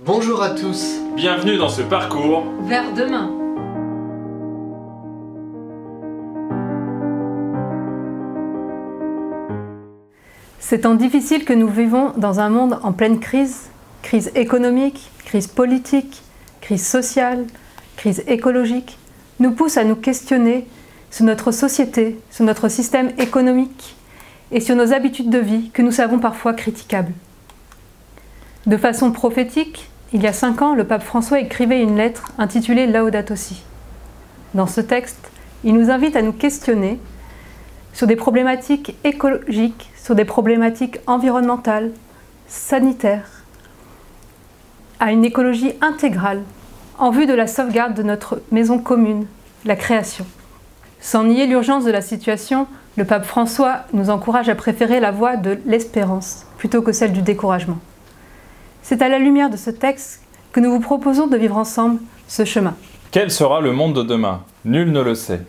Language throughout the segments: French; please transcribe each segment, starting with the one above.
Bonjour à tous. Bienvenue dans ce parcours vers demain. Ces temps difficiles que nous vivons dans un monde en pleine crise, crise économique, crise politique, crise sociale, crise écologique, nous poussent à nous questionner sur notre société, sur notre système économique et sur nos habitudes de vie que nous savons parfois critiquables. De façon prophétique, il y a 5 ans, le pape François écrivait une lettre intitulée Laudato Si. Dans ce texte, il nous invite à nous questionner sur des problématiques écologiques, sur des problématiques environnementales, sanitaires, à une écologie intégrale en vue de la sauvegarde de notre maison commune, la création. Sans nier l'urgence de la situation, le pape François nous encourage à préférer la voie de l'espérance plutôt que celle du découragement. C'est à la lumière de ce texte que nous vous proposons de vivre ensemble ce chemin. Quel sera le monde de demain? Nul ne le sait.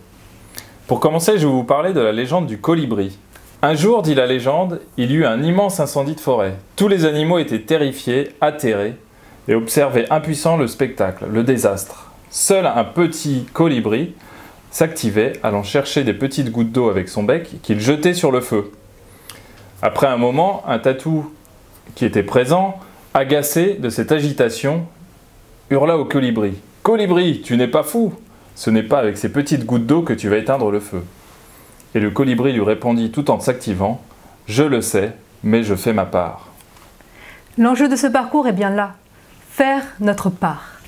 Pour commencer, je vais vous parler de la légende du colibri. Un jour, dit la légende, il y eut un immense incendie de forêt. Tous les animaux étaient terrifiés, atterrés, et observaient impuissants le spectacle, le désastre. Seul un petit colibri s'activait, allant chercher des petites gouttes d'eau avec son bec qu'il jetait sur le feu. Après un moment, un tatou qui était présent, agacé de cette agitation, hurla au colibri. « Colibri, tu n'es pas fou! Ce n'est pas avec ces petites gouttes d'eau que tu vas éteindre le feu. » Et le colibri lui répondit tout en s'activant, « Je le sais, mais je fais ma part. » L'enjeu de ce parcours est bien là, faire notre part.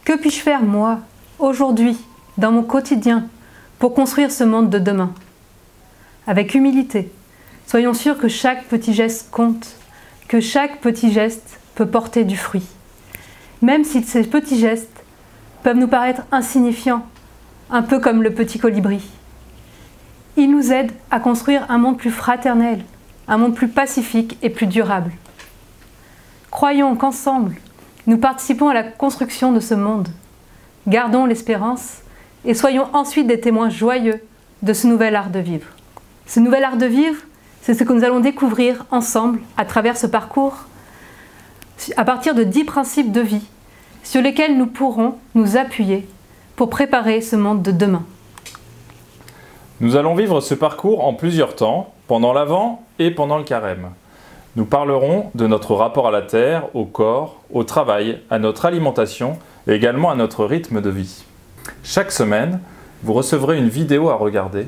Que puis-je faire, moi, aujourd'hui, dans mon quotidien, pour construire ce monde de demain? Avec humilité, soyons sûrs que chaque petit geste compte, que chaque petit geste peut porter du fruit. Même si ces petits gestes peuvent nous paraître insignifiants, un peu comme le petit colibri. Ils nous aident à construire un monde plus fraternel, un monde plus pacifique et plus durable. Croyons qu'ensemble, nous participons à la construction de ce monde. Gardons l'espérance et soyons ensuite des témoins joyeux de ce nouvel art de vivre. Ce nouvel art de vivre, c'est ce que nous allons découvrir ensemble à travers ce parcours, à partir de 10 principes de vie sur lesquels nous pourrons nous appuyer pour préparer ce monde de demain. Nous allons vivre ce parcours en plusieurs temps, pendant l'Avent et pendant le Carême. Nous parlerons de notre rapport à la terre, au corps, au travail, à notre alimentation et également à notre rythme de vie. Chaque semaine, vous recevrez une vidéo à regarder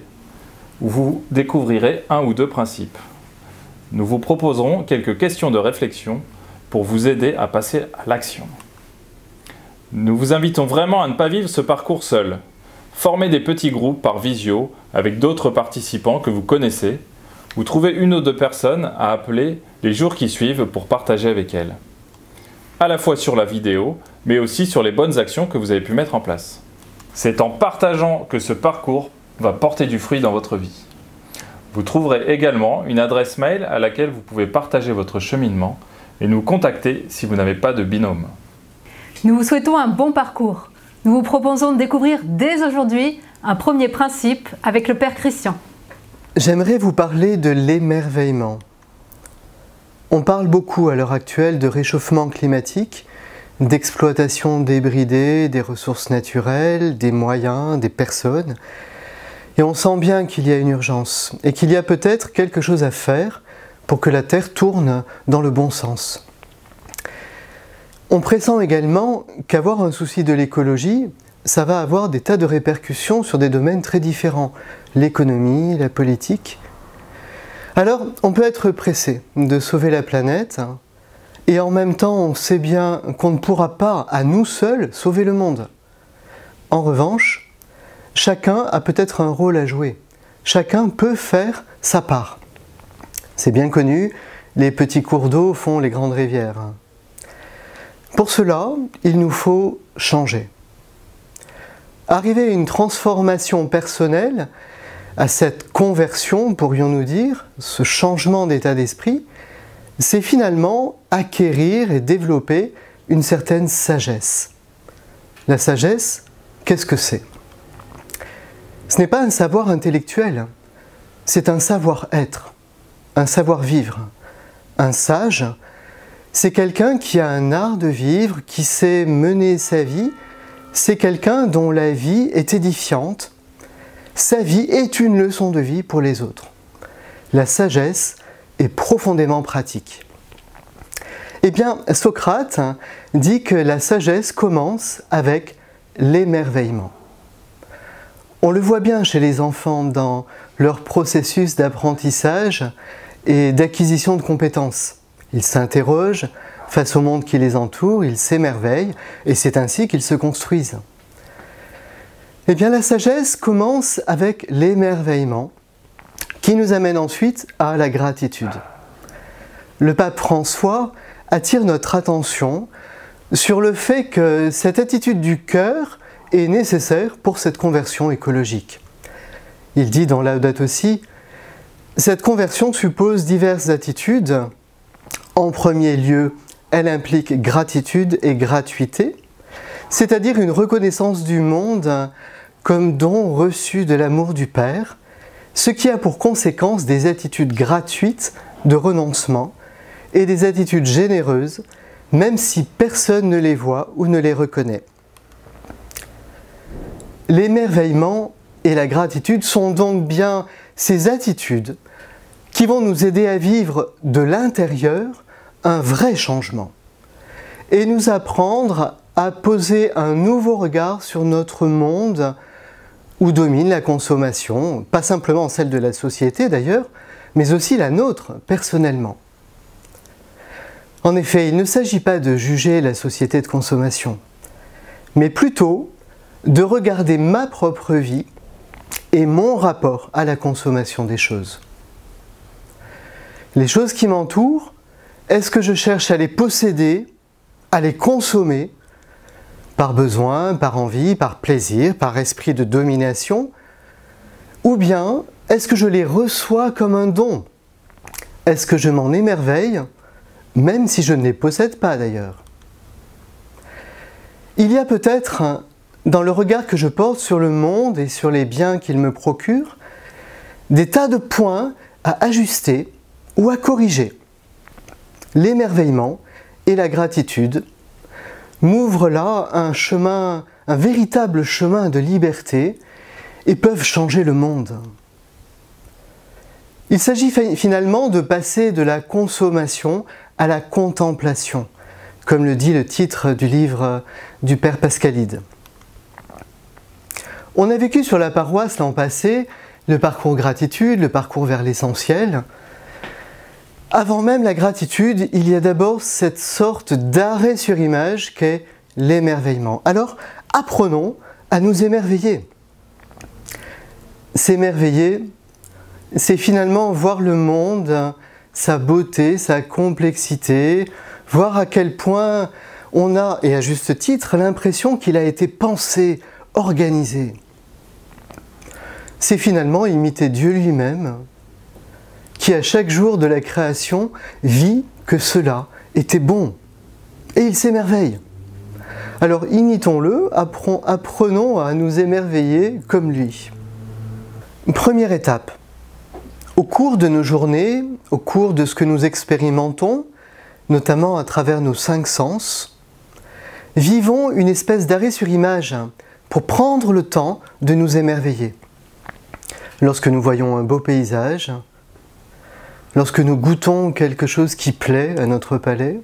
où vous découvrirez 1 ou 2 principes. Nous vous proposerons quelques questions de réflexion pour vous aider à passer à l'action. Nous vous invitons vraiment à ne pas vivre ce parcours seul. Formez des petits groupes par visio avec d'autres participants que vous connaissez ou trouvez 1 ou 2 personnes à appeler les jours qui suivent pour partager avec elles. À la fois sur la vidéo, mais aussi sur les bonnes actions que vous avez pu mettre en place. C'est en partageant que ce parcours va porter du fruit dans votre vie. Vous trouverez également une adresse mail à laquelle vous pouvez partager votre cheminement et nous contacter si vous n'avez pas de binôme. Nous vous souhaitons un bon parcours. Nous vous proposons de découvrir dès aujourd'hui un premier principe avec le Père Christian. J'aimerais vous parler de l'émerveillement. On parle beaucoup à l'heure actuelle de réchauffement climatique, d'exploitation débridée des ressources naturelles, des moyens, des personnes. Et on sent bien qu'il y a une urgence et qu'il y a peut-être quelque chose à faire pour que la Terre tourne dans le bon sens. On pressent également qu'avoir un souci de l'écologie, ça va avoir des tas de répercussions sur des domaines très différents, l'économie, la politique. Alors, on peut être pressé de sauver la planète, et en même temps, on sait bien qu'on ne pourra pas, à nous seuls, sauver le monde. En revanche, chacun a peut-être un rôle à jouer. Chacun peut faire sa part. C'est bien connu, les petits cours d'eau font les grandes rivières. Pour cela, il nous faut changer. Arriver à une transformation personnelle, à cette conversion, pourrions-nous dire, ce changement d'état d'esprit, c'est finalement acquérir et développer une certaine sagesse. La sagesse, qu'est-ce que c'est? Ce n'est pas un savoir intellectuel, c'est un savoir-être, un savoir-vivre. Un sage, C'est quelqu'un qui a un art de vivre, qui sait mener sa vie. C'est quelqu'un dont la vie est édifiante. Sa vie est une leçon de vie pour les autres. La sagesse est profondément pratique. Eh bien, Socrate dit que la sagesse commence avec l'émerveillement. On le voit bien chez les enfants dans leur processus d'apprentissage et d'acquisition de compétences. Ils s'interrogent face au monde qui les entoure, ils s'émerveillent et c'est ainsi qu'ils se construisent. Eh bien, la sagesse commence avec l'émerveillement qui nous amène ensuite à la gratitude. Le pape François attire notre attention sur le fait que cette attitude du cœur est nécessaire pour cette conversion écologique. Il dit dans Laudato Si, cette conversion suppose diverses attitudes. En premier lieu, elle implique gratitude et gratuité, c'est-à-dire une reconnaissance du monde comme don reçu de l'amour du Père, ce qui a pour conséquence des attitudes gratuites de renoncement et des attitudes généreuses, même si personne ne les voit ou ne les reconnaît. L'émerveillement et la gratitude sont donc bien ces attitudes qui vont nous aider à vivre de l'intérieur un vrai changement et nous apprendre à poser un nouveau regard sur notre monde où domine la consommation, pas simplement celle de la société d'ailleurs, mais aussi la nôtre personnellement. En effet, il ne s'agit pas de juger la société de consommation, mais plutôt de regarder ma propre vie et mon rapport à la consommation des choses. Les choses qui m'entourent, est-ce que je cherche à les posséder, à les consommer, par besoin, par envie, par plaisir, par esprit de domination, ou bien est-ce que je les reçois comme un don? Est-ce que je m'en émerveille, même si je ne les possède pas d'ailleurs? Il y a peut-être, dans le regard que je porte sur le monde et sur les biens qu'il me procure, des tas de points à ajuster ou à corriger. L'émerveillement et la gratitude m'ouvrent là un chemin, un véritable chemin de liberté et peuvent changer le monde. Il s'agit finalement de passer de la consommation à la contemplation, comme le dit le titre du livre du Père Pascalide. On a vécu sur la paroisse l'an passé le parcours gratitude, le parcours vers l'essentiel. Avant même la gratitude, il y a d'abord cette sorte d'arrêt sur image qu'est l'émerveillement. Alors, apprenons à nous émerveiller. S'émerveiller, c'est finalement voir le monde, sa beauté, sa complexité, voir à quel point on a, et à juste titre, l'impression qu'il a été pensé, organisé. C'est finalement imiter Dieu lui-même, qui à chaque jour de la création vit que cela était bon. Et il s'émerveille. Alors imitons-le, apprenons à nous émerveiller comme lui. Première étape. Au cours de nos journées, au cours de ce que nous expérimentons, notamment à travers nos 5 sens, vivons une espèce d'arrêt sur image pour prendre le temps de nous émerveiller. Lorsque nous voyons un beau paysage, lorsque nous goûtons quelque chose qui plaît à notre palais,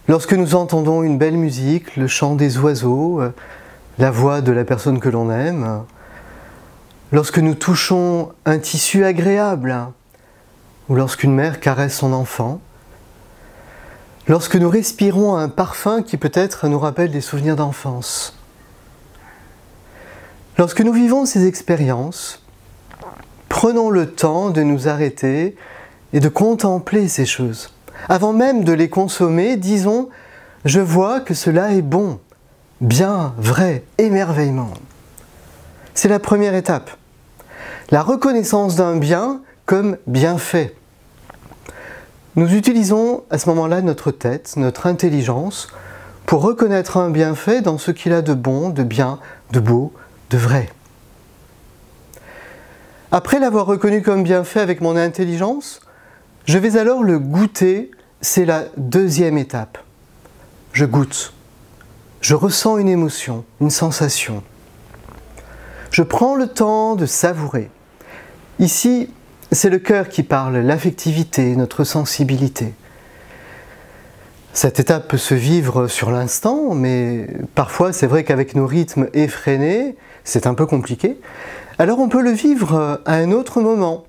lorsque nous entendons une belle musique, le chant des oiseaux, la voix de la personne que l'on aime, lorsque nous touchons un tissu agréable, ou lorsqu'une mère caresse son enfant, lorsque nous respirons un parfum qui peut-être nous rappelle des souvenirs d'enfance. Lorsque nous vivons ces expériences, prenons le temps de nous arrêter et de contempler ces choses. Avant même de les consommer, disons « Je vois que cela est bon, bien, vrai, émerveillement ». C'est la première étape. La reconnaissance d'un bien comme bienfait. Nous utilisons à ce moment-là notre tête, notre intelligence, pour reconnaître un bienfait dans ce qu'il a de bon, de bien, de beau, de vrai. Après l'avoir reconnu comme bienfait avec mon intelligence, je vais alors le goûter c'est la deuxième étape. Je goûte. Je ressens une émotion, une sensation. Je prends le temps de savourer. Ici, c'est le cœur qui parle, l'affectivité, notre sensibilité. Cette étape peut se vivre sur l'instant, mais parfois c'est vrai qu'avec nos rythmes effrénés, c'est un peu compliqué. Alors on peut le vivre à un autre moment,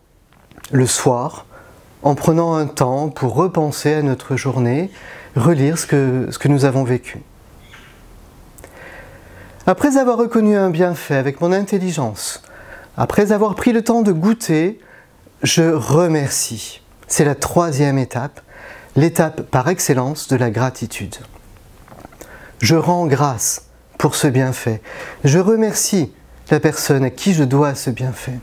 le soir, en prenant un temps pour repenser à notre journée, relire ce que nous avons vécu. Après avoir reconnu un bienfait avec mon intelligence, après avoir pris le temps de goûter, je remercie. C'est la troisième étape, l'étape par excellence de la gratitude. Je rends grâce pour ce bienfait. Je remercie la personne à qui je dois ce bienfait.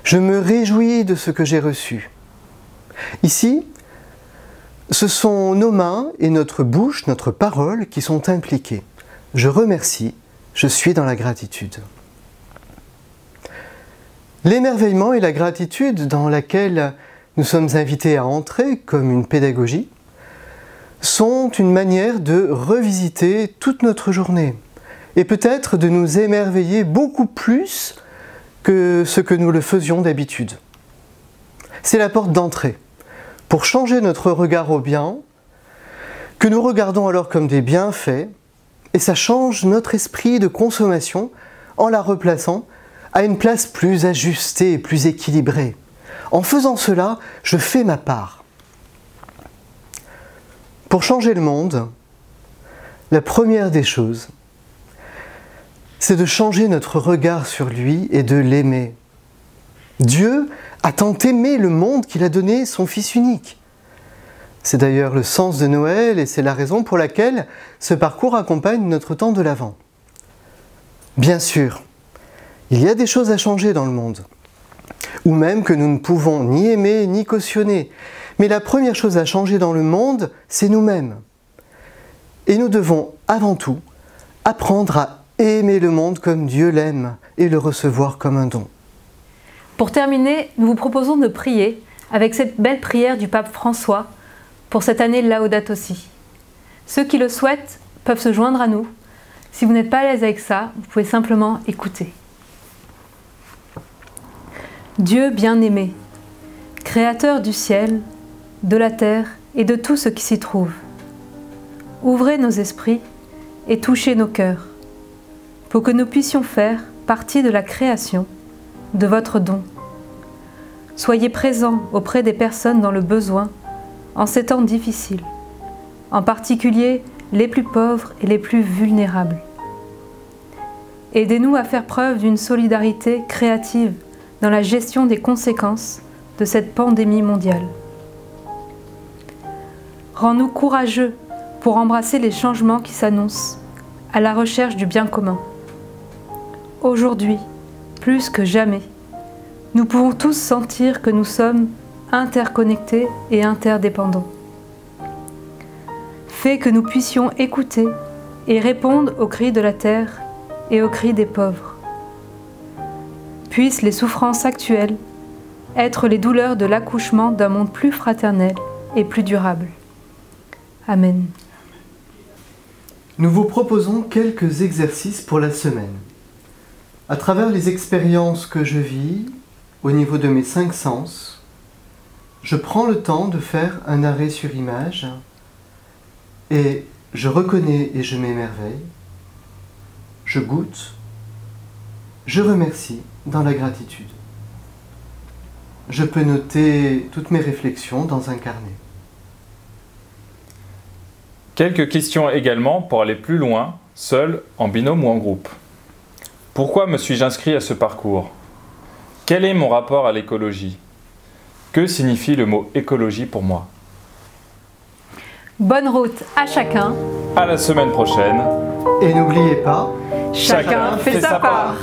Je me réjouis de ce que j'ai reçu. Ici, ce sont nos mains et notre bouche, notre parole qui sont impliquées. Je remercie, je suis dans la gratitude. L'émerveillement et la gratitude dans laquelle nous sommes invités à entrer comme une pédagogie sont une manière de revisiter toute notre journée et peut-être de nous émerveiller beaucoup plus que ce que nous le faisions d'habitude. C'est la porte d'entrée pour changer notre regard au bien, que nous regardons alors comme des bienfaits, et ça change notre esprit de consommation en la replaçant à une place plus ajustée et plus équilibrée. En faisant cela, je fais ma part. Pour changer le monde, la première des choses, c'est de changer notre regard sur lui et de l'aimer. Dieu a tant aimé le monde qu'il a donné son Fils unique. C'est d'ailleurs le sens de Noël et c'est la raison pour laquelle ce parcours accompagne notre temps de l'Avent. Bien sûr, il y a des choses à changer dans le monde, ou même que nous ne pouvons ni aimer ni cautionner. Mais la première chose à changer dans le monde, c'est nous-mêmes. Et nous devons avant tout apprendre à aimer le monde comme Dieu l'aime et le recevoir comme un don. Pour terminer, nous vous proposons de prier avec cette belle prière du pape François pour cette année Laudato Si. Ceux qui le souhaitent peuvent se joindre à nous. Si vous n'êtes pas à l'aise avec ça, vous pouvez simplement écouter. Dieu bien-aimé, Créateur du ciel, de la terre et de tout ce qui s'y trouve, ouvrez nos esprits et touchez nos cœurs, pour que nous puissions faire partie de la création, de votre don. Soyez présents auprès des personnes dans le besoin, en ces temps difficiles, en particulier les plus pauvres et les plus vulnérables. Aidez-nous à faire preuve d'une solidarité créative dans la gestion des conséquences de cette pandémie mondiale. Rends-nous courageux pour embrasser les changements qui s'annoncent à la recherche du bien commun. Aujourd'hui, plus que jamais, nous pouvons tous sentir que nous sommes interconnectés et interdépendants. Fais que nous puissions écouter et répondre aux cris de la terre et aux cris des pauvres. Puissent les souffrances actuelles être les douleurs de l'accouchement d'un monde plus fraternel et plus durable. Amen. Nous vous proposons quelques exercices pour la semaine. À travers les expériences que je vis, au niveau de mes 5 sens, je prends le temps de faire un arrêt sur image et je reconnais et je m'émerveille, je goûte, je remercie dans la gratitude. Je peux noter toutes mes réflexions dans un carnet. Quelques questions également pour aller plus loin, seul, en binôme ou en groupe. Pourquoi me suis-je inscrit à ce parcours? Quel est mon rapport à l'écologie? Que signifie le mot écologie pour moi? Bonne route à chacun. À la semaine prochaine. Et n'oubliez pas, Chacun fait sa part.